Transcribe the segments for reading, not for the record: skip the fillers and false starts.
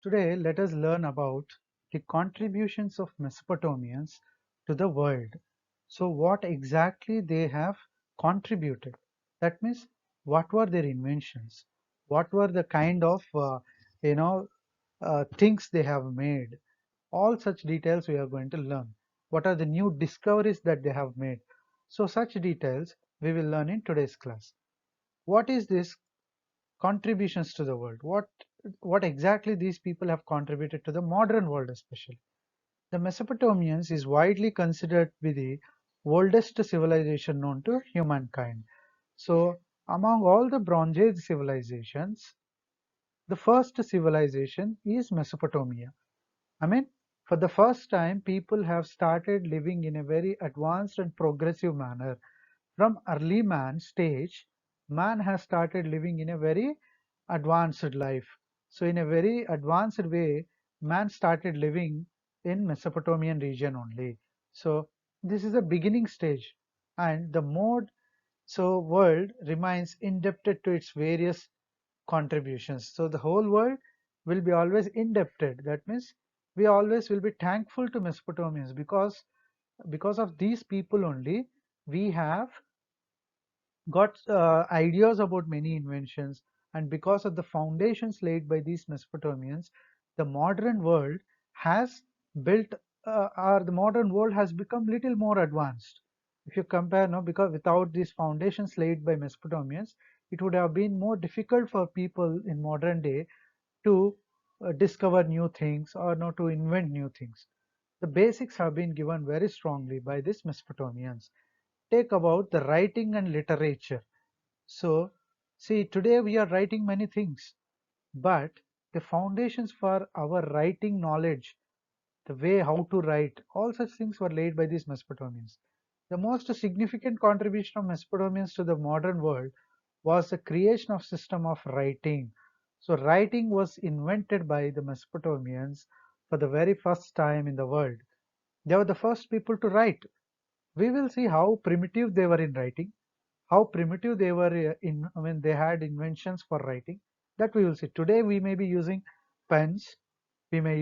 Today, let us learn about the contributions of Mesopotamians to the world. So, what exactly they have contributed? That means, what were their inventions? What were the kind of you know things they have made? All such details we are going to learn. What are the new discoveries that they have made? So, such details we will learn in today's class. What is this contributions to the world? What exactly these people have contributed to the modern world, especially? The Mesopotamians is widely considered to be the oldest civilization known to humankind. So, among all the Bronze Age civilizations, the first civilization is Mesopotamia. I mean, for the first time, people have started living in a very advanced and progressive manner. From early man stage, man has started living in a very advanced life. So in a very advanced way, man started living in Mesopotamian region only. So this is a beginning stage, and the mode so world remains indebted to its various contributions. So the whole world will be always indebted. That means we always will be thankful to Mesopotamians because of these people only we have got ideas about many inventions, and because of the foundations laid by these Mesopotamians, the modern world has built or the modern world has become little more advanced. If you compare, no, because without these foundations laid by Mesopotamians, it would have been more difficult for people in modern day to discover new things or not to invent new things. The basics have been given very strongly by these Mesopotamians. Take about the writing and literature. So, see, today we are writing many things, but the foundations for our writing knowledge, the way how to write, all such things were laid by these Mesopotamians. The most significant contribution of Mesopotamians to the modern world was the creation of system of writing. So writing was invented by the Mesopotamians for the very first time in the world. They were the first people to write. We will see how primitive they were in writing, how primitive they were in when they had inventions for writing. That we will see. Today we may be using pens, we may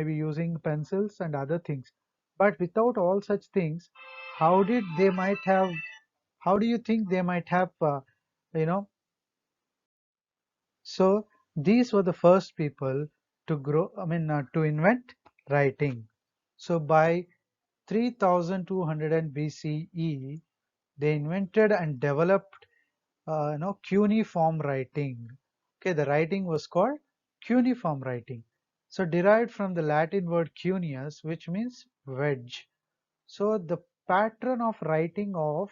be using pencils and other things. But without all such things, how did they might have? How do you think they might have? You know. So these were the first people to grow. To invent writing. So by 3200 BCE, they invented and developed cuneiform writing. Okay, the writing was called cuneiform writing. So derived from the Latin word cuneus, which means wedge. So the pattern of writing of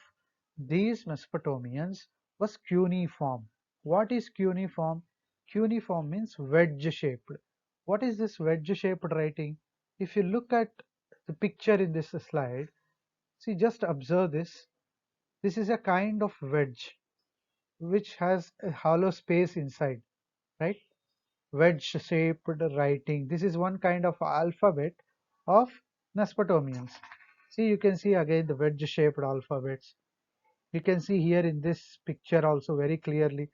these Mesopotamians was cuneiform. What is cuneiform? Cuneiform means wedge shaped. What is this wedge shaped writing? If you look at the picture in this slide, see, just observe this. This is a kind of wedge which has a hollow space inside, right? Wedge shaped writing. This is one kind of alphabet of Mesopotamians. See, you can see again the wedge shaped alphabets. You can see here in this picture also very clearly,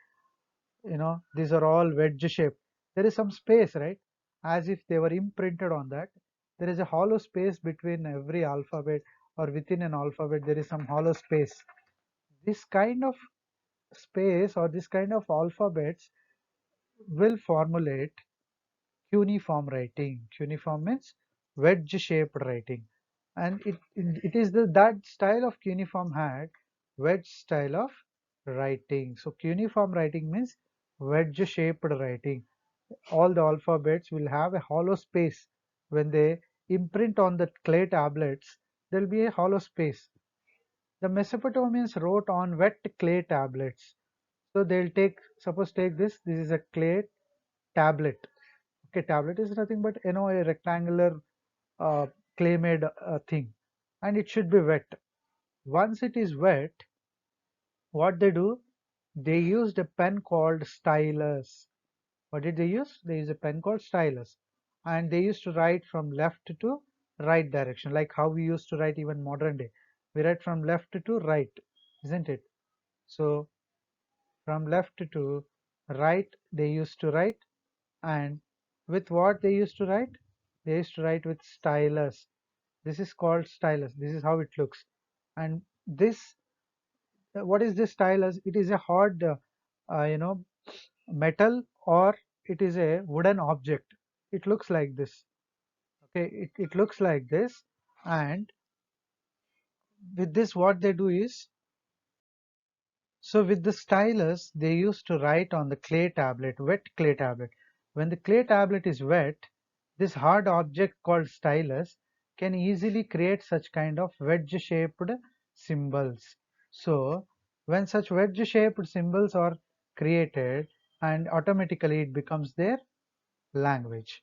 these are all wedge shaped. There is some space, right? As if they were imprinted on that. There is a hollow space between every alphabet, or within an alphabet, there is some hollow space. This kind of space or this kind of alphabets will formulate cuneiform writing. Cuneiform means wedge-shaped writing, and it is that style of cuneiform had wedge style of writing. So cuneiform writing means wedge-shaped writing. All the alphabets will have a hollow space. When they imprint on the clay tablets, there will be a hollow space. The Mesopotamians wrote on wet clay tablets. So they'll take this. This is a clay tablet. Okay, tablet is nothing but a rectangular uh, clay made thing, and it should be wet. Once it is wet, what they do? They used a pen called stylus. What did they use? They used a pen called stylus, and they used to write from left to right direction, like how we used to write even modern day. We write from left to right, isn't it? So from left to right, they used to write, and With what they used to write? They used to write with stylus. This is called stylus. This is how it looks. And this, what is this stylus? It is a hard, you know, metal, or it is a wooden object. It looks like this. Okay, it looks like this. And with this, what they do is, so with the stylus, they used to write on the clay tablet, wet clay tablet. When the clay tablet is wet, this hard object called stylus can easily create such kind of wedge-shaped symbols. So when such wedge-shaped symbols are created, and automatically it becomes their language.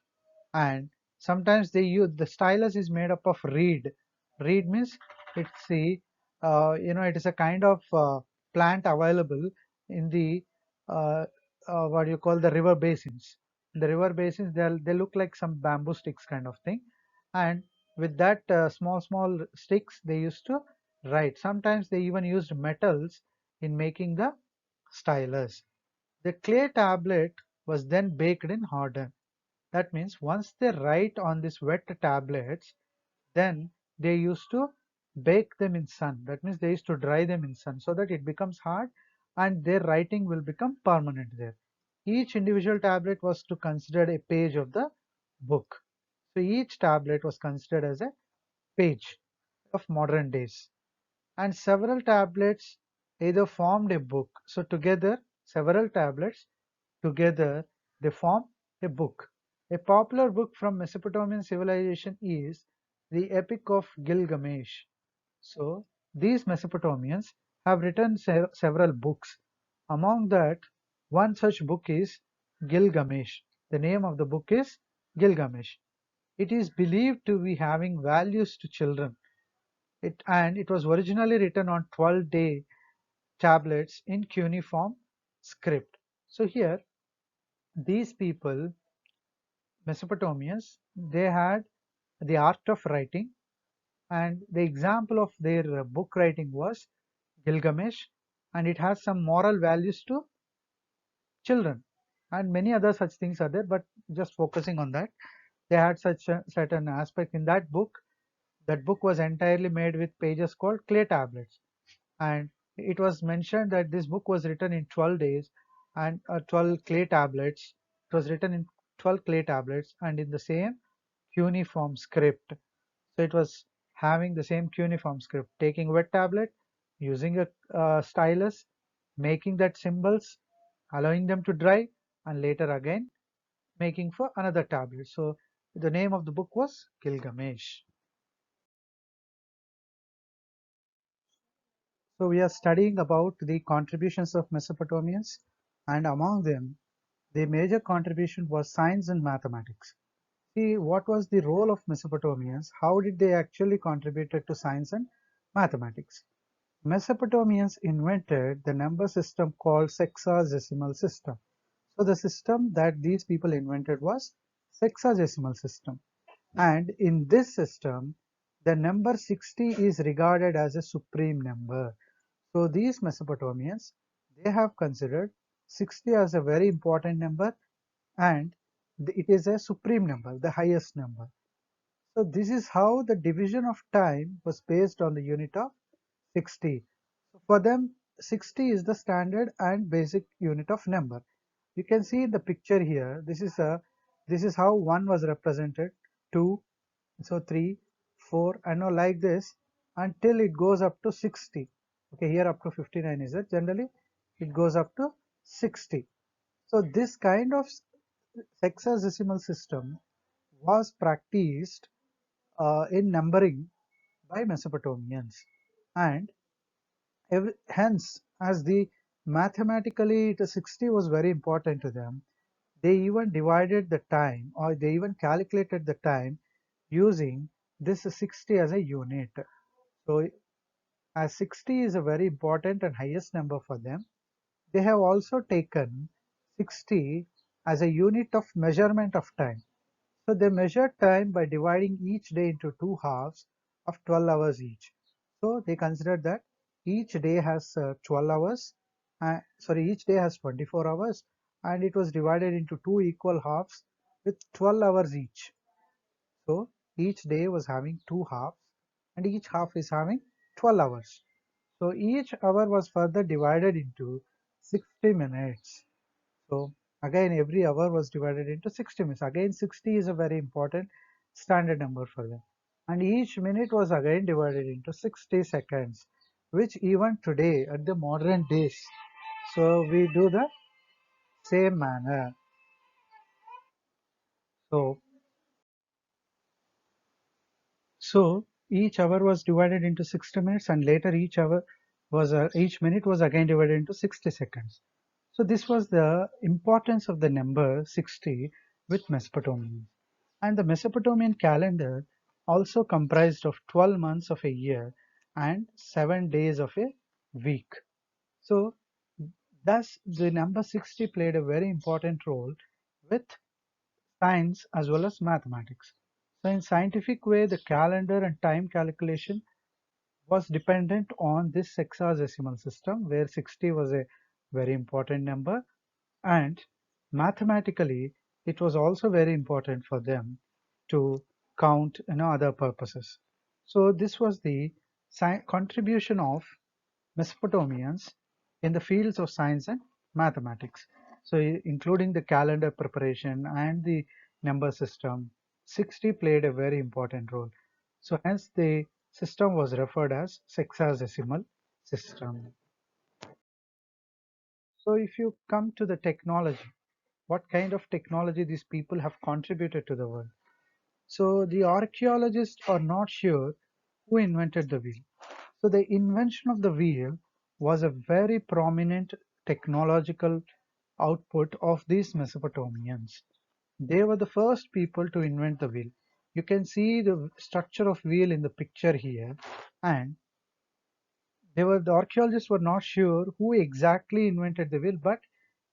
And sometimes they use, the stylus is made up of reed. Reed means it's the, it is a kind of plant available in the, uh, what do you call, the river basins. The river basins, they look like some bamboo sticks kind of thing. And with that small sticks, they used to write. Sometimes they even used metals in making the stylus. The clay tablet was then baked in hardened. That means once they write on these wet tablets, then they used to bake them in sun. That means they used to dry them in sun so that it becomes hard and their writing will become permanent there. Each individual tablet was to consider a page of the book. So each tablet was considered as a page of modern days. And several tablets either formed a book. So together, several tablets together, they form a book. A popular book from Mesopotamian civilization is the Epic of Gilgamesh. So these Mesopotamians have written several books. Among that, one such book is Gilgamesh. The name of the book is Gilgamesh. It is believed to be having values to children. It was originally written on 12-day tablets in cuneiform script. So here, these people, Mesopotamians, they had the art of writing, and the example of their book writing was Gilgamesh, and it has some moral values to children, and many other such things are there, but just focusing on that, they had such a certain aspect in that book. That book was entirely made with pages called clay tablets, and it was mentioned that this book was written in 12 days and 12 clay tablets. It was written in 12 clay tablets and in the same cuneiform script. So it was having the same cuneiform script, taking wet tablet, using a stylus, making that symbols, allowing them to dry, and later again making for another tablet. So the name of the book was Gilgamesh. So we are studying about the contributions of Mesopotamians, and among them, the major contribution was science and mathematics. See, what was the role of Mesopotamians? How did they actually contributed to science and mathematics? Mesopotamians invented the number system called sexagesimal system. So the system that these people invented was sexagesimal system. And in this system, the number 60 is regarded as a supreme number. So these Mesopotamians, they have considered 60 as a very important number, and it is a supreme number, the highest number. So this is how the division of time was based on the unit of 60. So for them, 60 is the standard and basic unit of number. You can see in the picture here, this is how 1 was represented, 2, so 3, 4, and now like this until it goes up to 60. Okay, here up to 59 is it. Generally, it goes up to 60. So this kind of sexagesimal system was practiced in numbering by Mesopotamians, and hence, as the mathematically the 60 was very important to them, they even divided the time, or they even calculated the time using this 60 as a unit. So as 60 is a very important and highest number for them, they have also taken 60 as a unit of measurement of time. So they measured time by dividing each day into two halves of 12 hours each. So they considered that each day has 12 hours, each day has 24 hours, and it was divided into two equal halves with 12 hours each. So each day was having two halves, and each half is having 12 hours. So each hour was further divided into 60 minutes. So again, every hour was divided into 60 minutes. Again, 60 is a very important standard number for them. And each minute was again divided into 60 seconds, which even today at the modern days, so we do the same manner. So, so each hour was divided into 60 minutes, and later each minute was again divided into 60 seconds. So this was the importance of the number 60 with Mesopotamians. And the Mesopotamian calendar also comprised of 12 months of a year and 7 days of a week. So thus the number 60 played a very important role with science as well as mathematics. So in scientific way, the calendar and time calculation was dependent on this hexadecimal system where 60 was a very important number, and mathematically it was also very important for them to count other purposes. So this was the contribution of Mesopotamians in the fields of science and mathematics. So including the calendar preparation and the number system, 60 played a very important role. So hence the system was referred as hexadecimal system. So if you come to the technology, what kind of technology these people have contributed to the world? So the archaeologists are not sure who invented the wheel. So the invention of the wheel was a very prominent technological output of these Mesopotamians. They were the first people to invent the wheel. You can see the structure of wheel in the picture here, and the archaeologists were not sure who exactly invented the wheel, but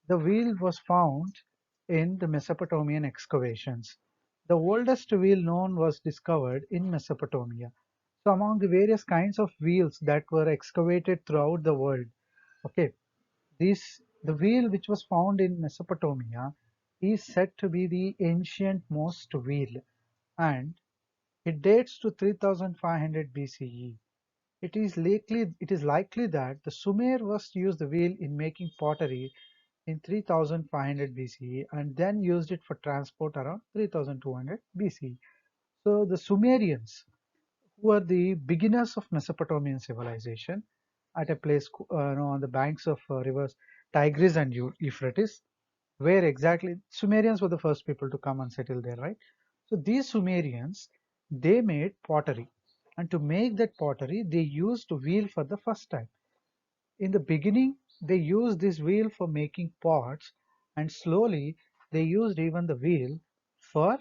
the wheel was found in the Mesopotamian excavations. The oldest wheel known was discovered in Mesopotamia. So among the various kinds of wheels that were excavated throughout the world, okay, the wheel which was found in Mesopotamia is said to be the ancient most wheel, and it dates to 3500 BCE. It is likely that the Sumer first used the wheel in making pottery in 3500 BCE and then used it for transport around 3200 BCE. So the Sumerians, who were the beginners of Mesopotamian civilization at a place on the banks of rivers Tigris and Euphrates, where exactly Sumerians were the first people to come and settle there, right? So these Sumerians, they made pottery, and to make that pottery, they used wheel for the first time. In the beginning, they used this wheel for making pots, and slowly they used even the wheel for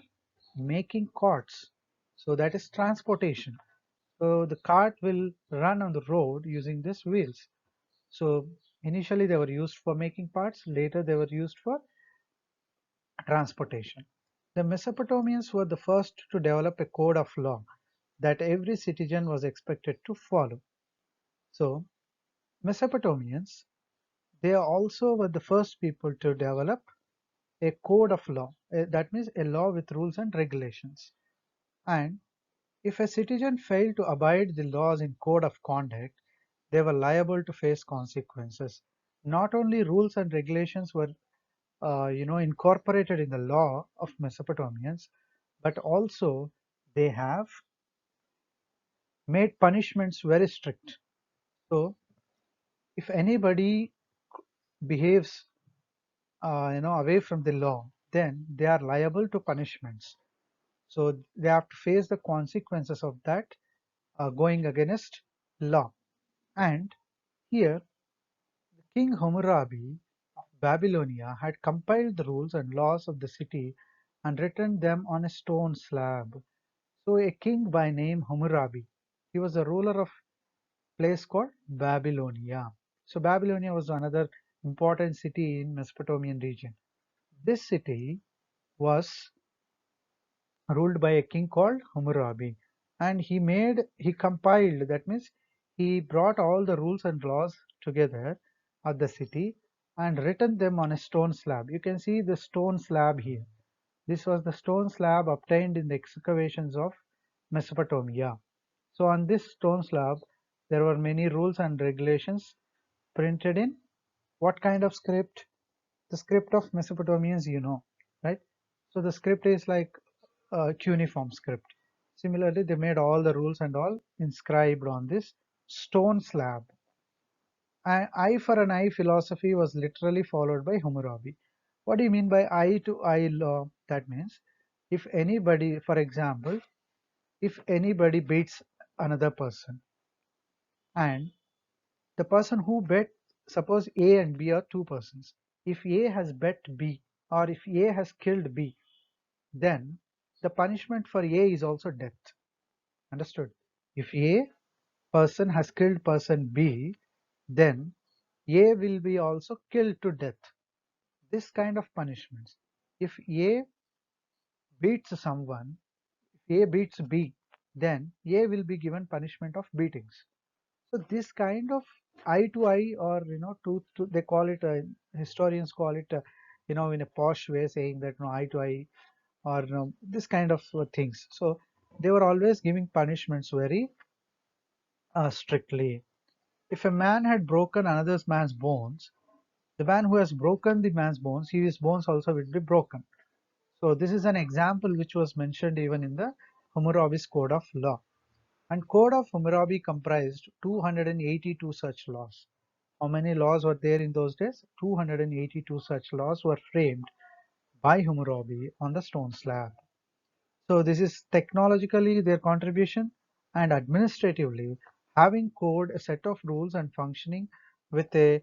making carts. So that is transportation. So the cart will run on the road using these wheels. So initially they were used for making parts, later they were used for transportation. The Mesopotamians were the first to develop a code of law that every citizen was expected to follow. So Mesopotamians, they also were the first people to develop a code of law. That means a law with rules and regulations. And if a citizen failed to abide the laws in code of conduct, they were liable to face consequences. Not only rules and regulations were incorporated in the law of Mesopotamians, but also they have made punishments very strict. So if anybody behaves away from the law, then they are liable to punishments. So they have to face the consequences of that going against law. And here, King Hammurabi of Babylonia had compiled the rules and laws of the city and written them on a stone slab. So a king by name Hammurabi, he was a ruler of a place called Babylonia. So Babylonia was another important city in Mesopotamian region. This city was ruled by a king called Hammurabi, and he compiled, that means he brought all the rules and laws together of the city and written them on a stone slab. You can see the stone slab here. This was the stone slab obtained in the excavations of Mesopotamia. So on this stone slab, there were many rules and regulations printed in what kind of script? The script of Mesopotamians, right? So the script is like a cuneiform script. Similarly, they made all the rules and all inscribed on this stone slab. Eye for an eye philosophy was literally followed by Hammurabi. What do you mean by eye to eye law? That means if anybody, for example, if anybody beats another person and the person who bet, suppose A and B are two persons. If A has bet B or if A has killed B, then the punishment for A is also death. Understood? If A person has killed person B, then A will be also killed to death. This kind of punishments. If A beats someone, if A beats B, then A will be given punishment of beatings. So this kind of eye to eye, or tooth to, they call it, historians call it, in a posh way, saying that eye to eye, or this kind of things. So they were always giving punishments very strictly. If a man had broken another man's bones, the man who has broken the man's bones, his bones also will be broken. So this is an example which was mentioned even in the Hammurabi's Code of Law. And Code of Hammurabi comprised 282 such laws. How many laws were there in those days? 282 such laws were framed by Hammurabi on the stone slab. So this is technologically their contribution, and administratively having code, a set of rules and functioning with a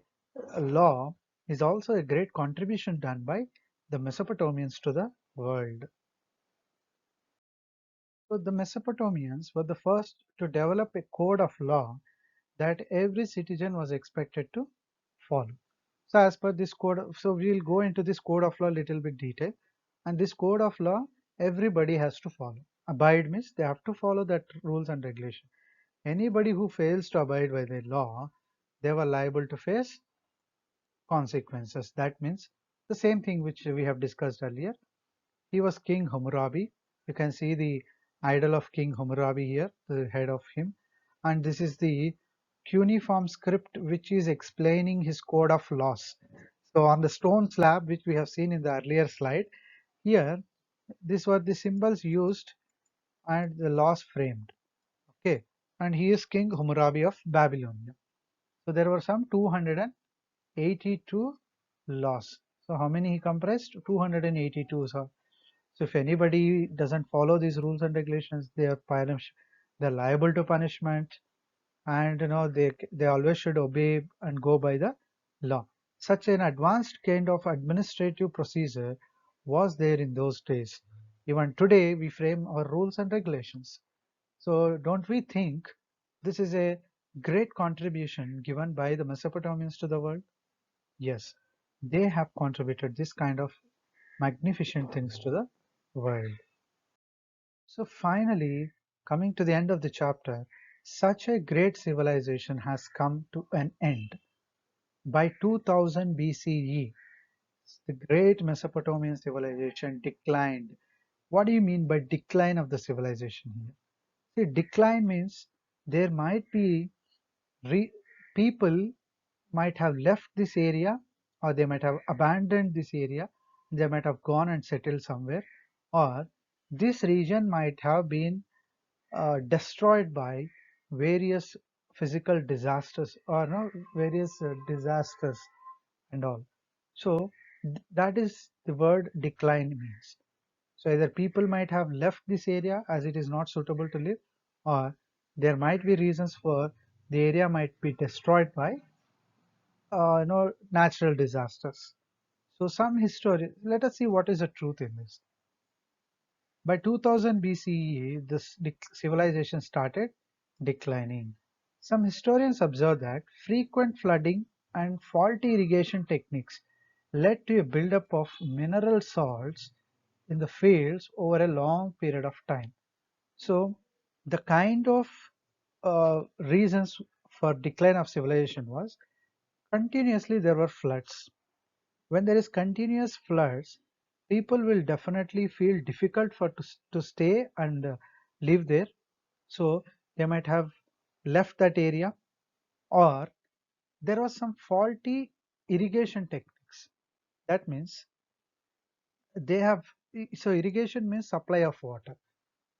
law is also a great contribution done by the Mesopotamians to the world. So the Mesopotamians were the first to develop a code of law that every citizen was expected to follow. So as per this code, so we will go into this code of law little bit detail, and this code of law everybody has to follow. Abide means they have to follow that rules and regulation. Anybody who fails to abide by the law, they were liable to face consequences. That means the same thing which we have discussed earlier. He was King Hammurabi. You can see the idol of King Hammurabi here, the head of him. And this is the cuneiform script which is explaining his code of laws. So on the stone slab, which we have seen in the earlier slide, here, these were the symbols used and the laws framed. Okay, and he is King Hammurabi of Babylonia. So there were some 282 laws. So how many he comprised? 282. So if anybody doesn't follow these rules and regulations, they're liable to punishment, and they always should obey and go by the law. Such an advanced kind of administrative procedure was there in those days. Even today, we frame our rules and regulations. So don't we think this is a great contribution given by the Mesopotamians to the world? Yes, they have contributed this kind of magnificent things to the world. So finally, coming to the end of the chapter, such a great civilization has come to an end. By 2000 BCE, the great Mesopotamian civilization declined. What do you mean by decline of the civilization here? See, decline means there might be people might have left this area, or they might have abandoned this area, they might have gone and settled somewhere, or this region might have been destroyed by various physical disasters, or no, various disasters and all. So that is the word decline means. So either people might have left this area as it is not suitable to live, or there might be reasons for the area might be destroyed by natural disasters. So some history, let us see what is the truth in this. By 2000 BCE, this civilization started declining. Some historians observe that frequent flooding and faulty irrigation techniques led to a buildup of mineral salts in the fields over a long period of time. So the kind of reasons for decline of civilization was continuously there were floods. When there is continuous floods, people will definitely feel difficult to stay and live there. So they might have left that area, or there was some faulty irrigation techniques. That means they have, so irrigation means supply of water.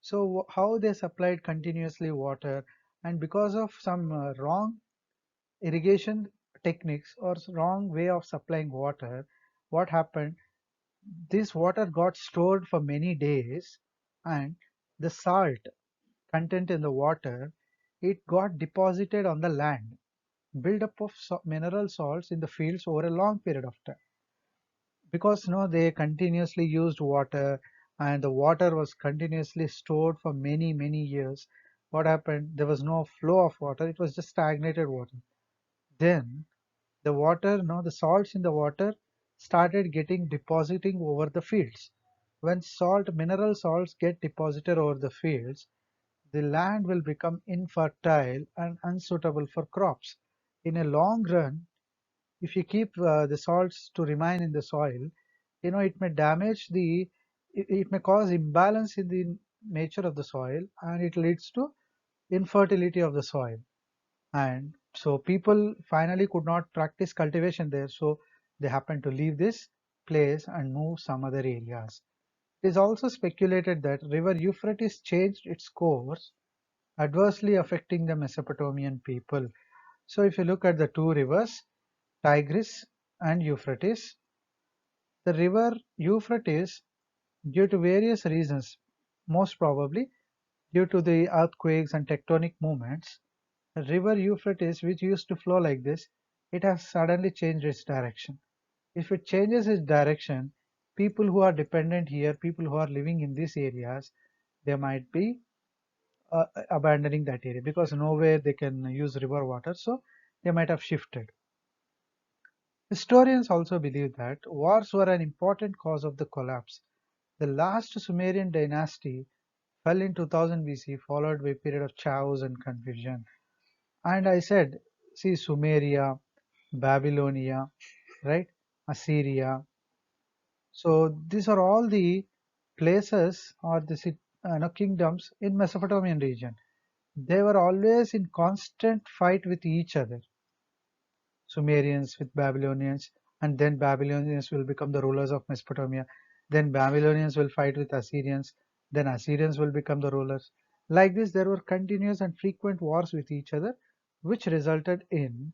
So how they supplied continuously water, and because of some wrong irrigation techniques or wrong way of supplying water, what happened? This water got stored for many days, and the salt content in the water, it got deposited on the land, buildup of mineral salts in the fields over a long period of time. Because they continuously used water, and the water was continuously stored for many years. What happened? There was no flow of water, it was just stagnated water. Then the water, the salts in the water started getting depositing over the fields. When mineral salts get deposited over the fields, the land will become infertile and unsuitable for crops. In a long run, if you keep the salts to remain in the soil, it may damage it may cause imbalance in the nature of the soil, and it leads to infertility of the soil. And so people finally could not practice cultivation there, so they happened to leave this place and move some other areas. It is also speculated that river Euphrates changed its course, adversely affecting the Mesopotamian people. So if you look at the two rivers, Tigris and Euphrates, the river Euphrates, due to various reasons, most probably due to the earthquakes and tectonic movements, the river Euphrates, which used to flow like this, it has suddenly changed its direction. If it changes its direction, people who are dependent here, people who are living in these areas, they might be abandoning that area because nowhere they can use river water, so they might have shifted. Historians also believe that wars were an important cause of the collapse. The last Sumerian dynasty fell in 2000 BC, followed by a period of chaos and confusion. And I said, see, Sumeria, Babylonia, right? Assyria. So these are all the places or the kingdoms in Mesopotamian region. They were always in constant fight with each other. Sumerians with Babylonians, and then Babylonians will become the rulers of Mesopotamia. Then Babylonians will fight with Assyrians, then Assyrians will become the rulers. Like this, there were continuous and frequent wars with each other, which resulted in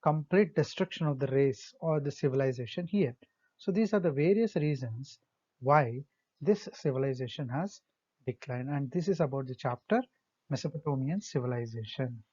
complete destruction of the race or the civilization here. So these are the various reasons why this civilization has declined, and this is about the chapter Mesopotamian civilization.